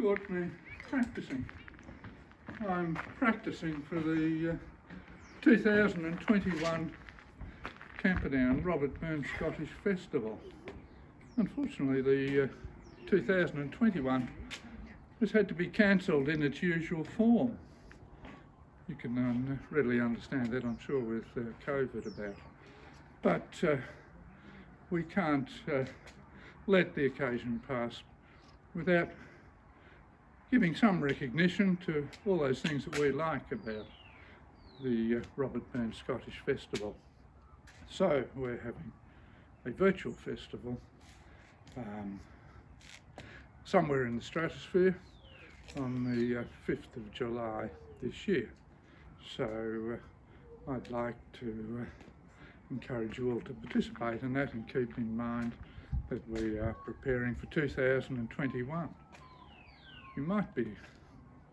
got me practising. I'm practising for the 2021 Camperdown Robert Burns Scottish Festival. Unfortunately, the 2021 has had to be cancelled in its usual form. You can readily understand that, I'm sure, with COVID about. But we can't let the occasion pass without giving some recognition to all those things that we like about the Robert Burns Scottish Festival. So we're having a virtual festival somewhere in the stratosphere on the 5th of July this year. So I'd like to encourage you all to participate in that, and keep in mind that we are preparing for 2021. You might be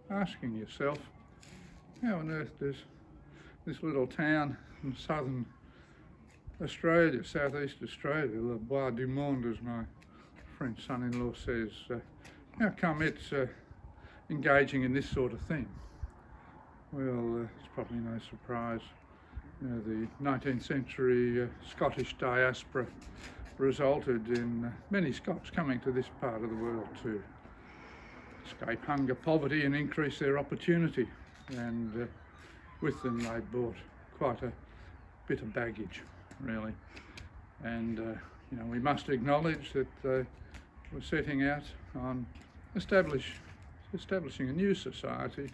asking yourself, how on earth does this little town in southern Australia, southeast Australia, Le Bois du Monde, as my French son-in-law says, how come it's engaging in this sort of thing? Well, it's probably no surprise. You know, the 19th century Scottish diaspora resulted in many Scots coming to this part of the world to escape hunger, poverty, and increase their opportunity. And with them they brought quite a bit of baggage, really. And you know, we must acknowledge that we're setting out on establishing a new society.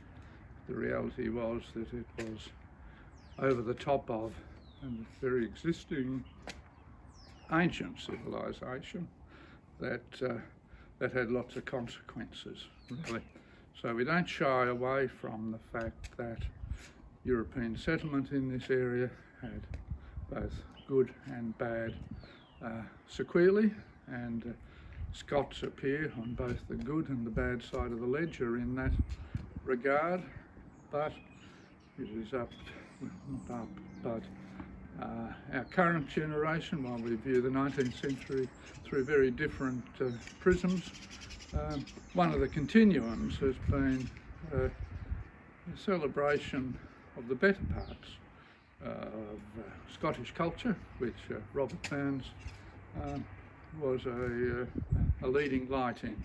The reality was that it was over the top of a very existing ancient civilization that had lots of consequences, really. So we don't shy away from the fact that European settlement in this area had both good and bad sequelae, and Scots appear on both the good and the bad side of the ledger in that regard. But it is up, well, not up, but our current generation, while we view the 19th century through very different prisms, one of the continuums has been a celebration of the better parts of Scottish culture, which Robert Burns was a leading light in.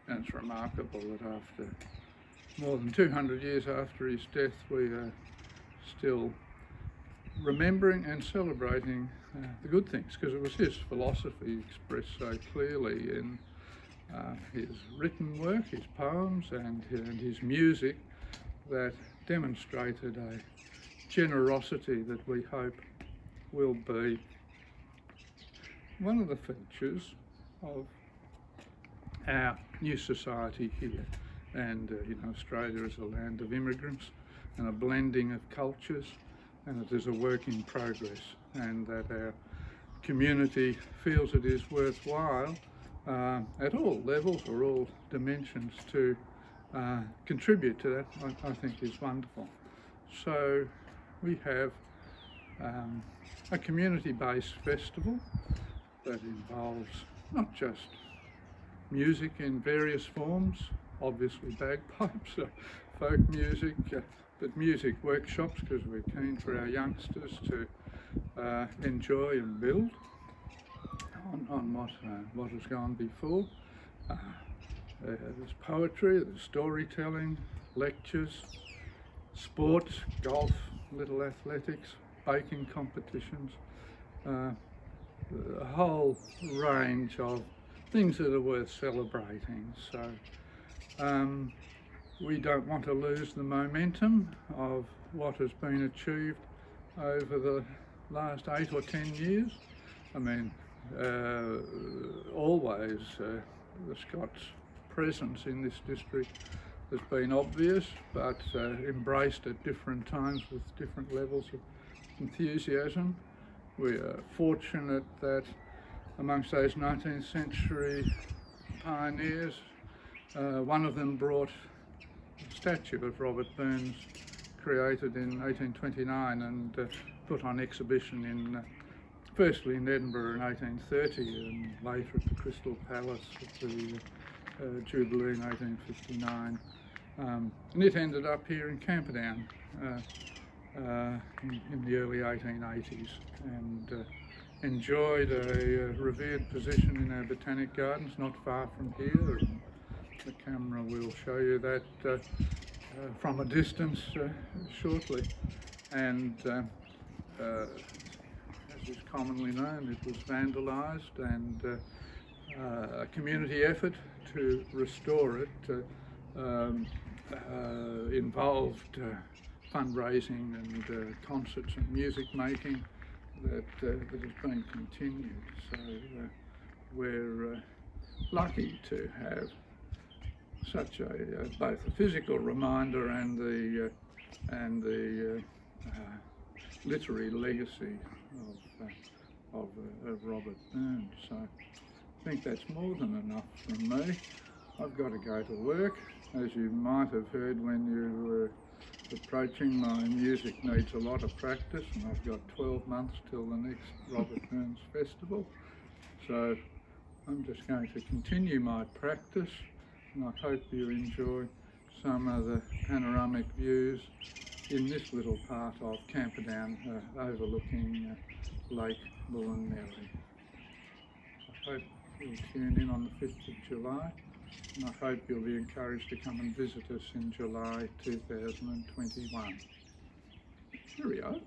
And it's remarkable that after more than 200 years after his death, we are still remembering and celebrating the good things, because it was his philosophy expressed so clearly in his written work, his poems, and his music, that demonstrated a generosity that we hope will be one of the features of our new society here. And you know, Australia is a land of immigrants and a blending of cultures, and it is a work in progress, and that our community feels it is worthwhile at all levels or all dimensions to contribute to that, I think is wonderful. So we have a community-based festival that involves not just music in various forms, obviously bagpipes, folk music, but music workshops, because we're keen for our youngsters to enjoy and build on what has gone before. There's poetry, there's storytelling, lectures, sports, golf, little athletics, baking competitions, a whole range of things that are worth celebrating. So we don't want to lose the momentum of what has been achieved over the last 8 or 10 years. I mean, always the Scots' presence in this district has been obvious, but embraced at different times with different levels of enthusiasm. We are fortunate that amongst those 19th century pioneers, one of them brought a statue of Robert Burns, created in 1829 and put on exhibition in firstly in Edinburgh in 1830 and later at the Crystal Palace at the Jubilee in 1859. And it ended up here in Camperdown in the early 1880s, and enjoyed a revered position in our botanic gardens not far from here. And the camera will show you that from a distance shortly. And as is commonly known, it was vandalised, and a community effort to restore it involved fundraising and concerts and music making that has been continued. So we're lucky to have such a both a physical reminder and the literary legacy of Robert Burns. So I think that's more than enough from me. I've got to go to work. As you might have heard when you were approaching, my music needs a lot of practice, and I've got 12 months till the next Robert Burns Festival. So I'm just going to continue my practice, and I hope you enjoy some of the panoramic views in this little part of Camperdown overlooking Lake Bullen Merri. I hope you'll tune in on the 5th of July, and I hope you'll be encouraged to come and visit us in July 2021. Cheerio.